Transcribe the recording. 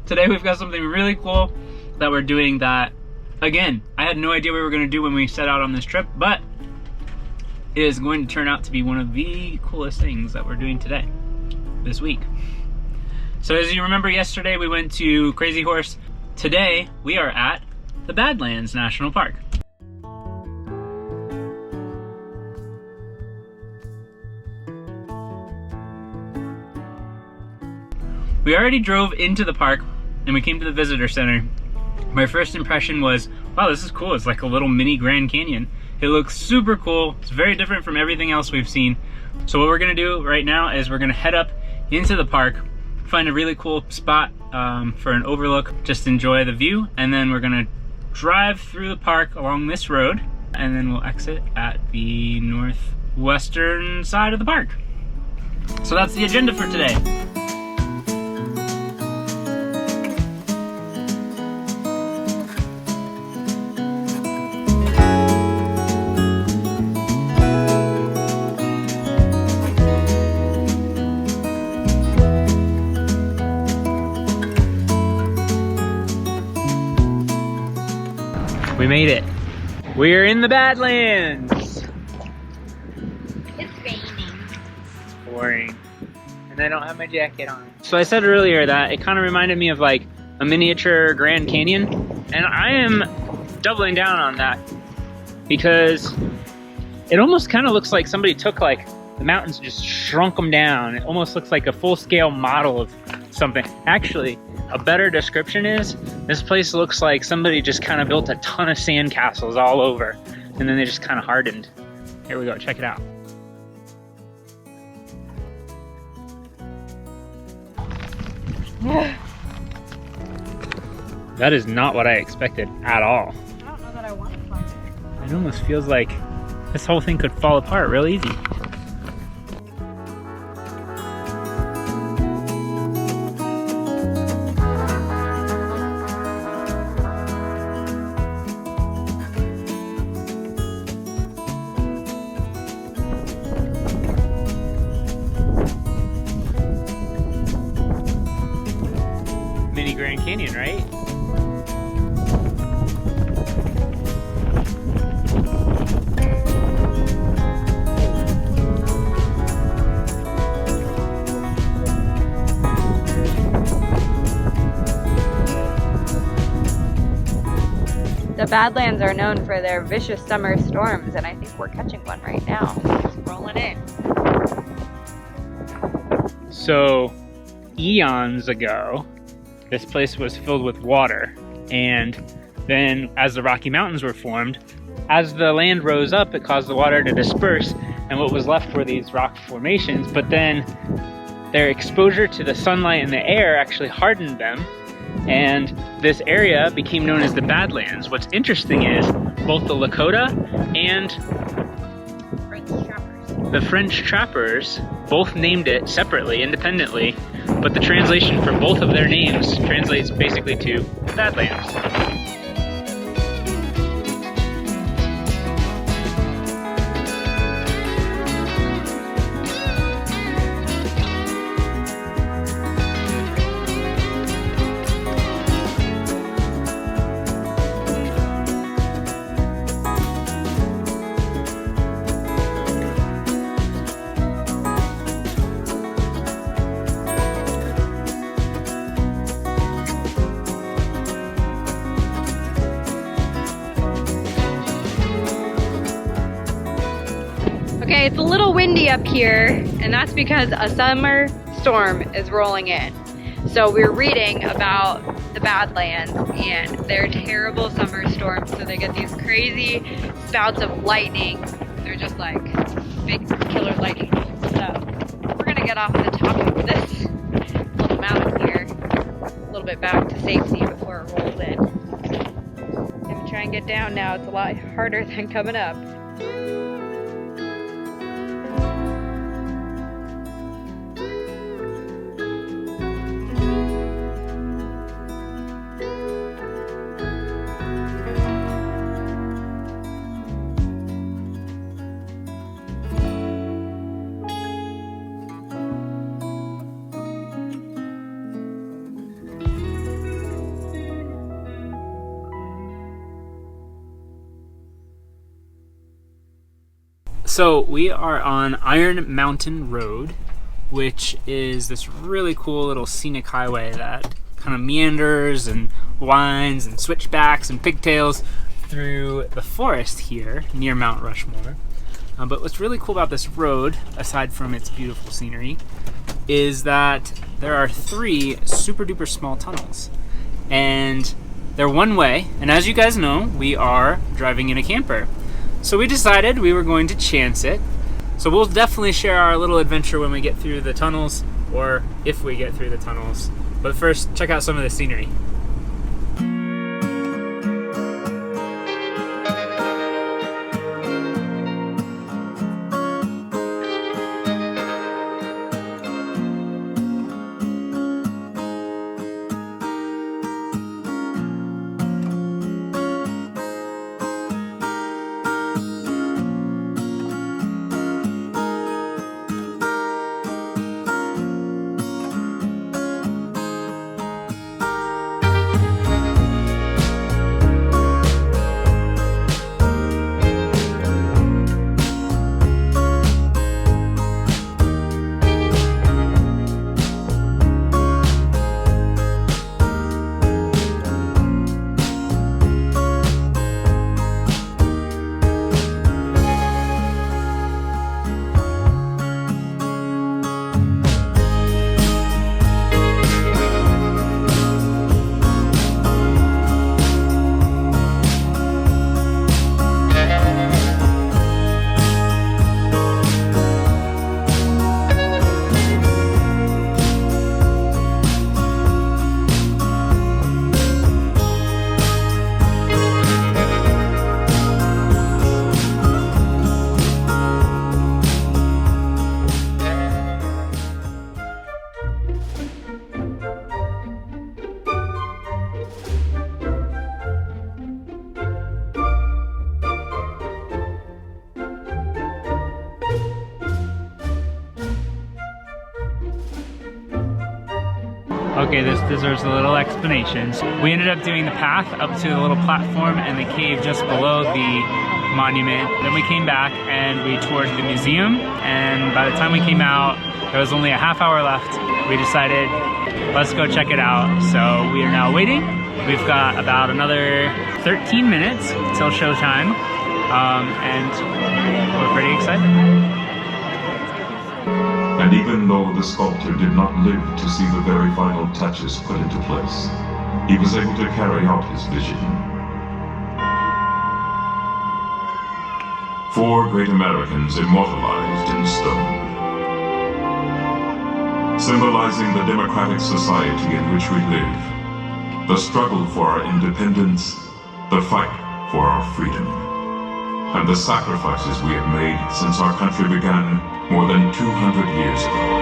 Today we've got something really cool that we're doing that, again, I had no idea we were going to do when we set out on this trip, but it is going to turn out to be one of the coolest things that we're doing today, this week. So as you remember, yesterday we went to Crazy Horse. Today we are at the Badlands National Park. We already drove into the park and we came to the visitor center. My first impression was, wow, this is cool. It's like a little mini Grand Canyon. It looks super cool. It's very different from everything else we've seen. So what we're gonna do right now is we're gonna head up into the park, find a really cool spot for an overlook, just enjoy the view, and then we're gonna drive through the park along this road, and then we'll exit at the northwestern side of the park. So that's the agenda for today. We made it. We're in the Badlands. It's raining. It's pouring. And I don't have my jacket on. So I said earlier that it kind of reminded me of like a miniature Grand Canyon. And I am doubling down on that because it almost kind of looks like somebody took like the mountains and just shrunk them down. It almost looks like a full-scale model of something. Actually, a better description is this place looks like somebody just kind of built a ton of sand castles all over and then they just kind of hardened. Here we go, check it out. That is not what I expected at all. I don't know that I want to climb it. It almost feels like this whole thing could fall apart real easy. Mini Grand Canyon, right? The Badlands are known for their vicious summer storms, and I think we're catching one right now. It's rolling in. So, eons ago, this place was filled with water, and then as the Rocky Mountains were formed, as the land rose up, it caused the water to disperse, and what was left were these rock formations, but then their exposure to the sunlight and the air actually hardened them, and this area became known as the Badlands. What's interesting is both the Lakota and the French trappers both named it separately, independently, but the translation for both of their names translates basically to Badlands. Okay, it's a little windy up here, and that's because a summer storm is rolling in. So we're reading about the Badlands and their terrible summer storms. So they get these crazy spouts of lightning. They're just like big killer lightning bolts. So we're gonna get off the top of this little mountain here, a little bit back to safety before it rolls in. If we try and get down now, it's a lot harder than coming up. So we are on Iron Mountain Road, which is this really cool little scenic highway that kind of meanders and winds and switchbacks and pigtails through the forest here near Mount Rushmore. But what's really cool about this road, aside from its beautiful scenery, is that there are 3 super duper small tunnels. And they're one way, and as you guys know, we are driving in a camper. So we decided we were going to chance it. So we'll definitely share our little adventure when we get through the tunnels, or if we get through the tunnels. But first, check out some of the scenery. Okay, this deserves a little explanation. We ended up doing the path up to the little platform and the cave just below the monument. Then we came back and we toured the museum, and by the time we came out, there was only a half hour left. We decided, let's go check it out. So we are now waiting. We've got about another 13 minutes till showtime, and we're pretty excited. And even though the sculptor did not live to see the very final touches put into place, he was able to carry out his vision. 4 great Americans immortalized in stone, symbolizing the democratic society in which we live, the struggle for our independence, the fight for our freedom, and the sacrifices we have made since our country began more than 200 years ago.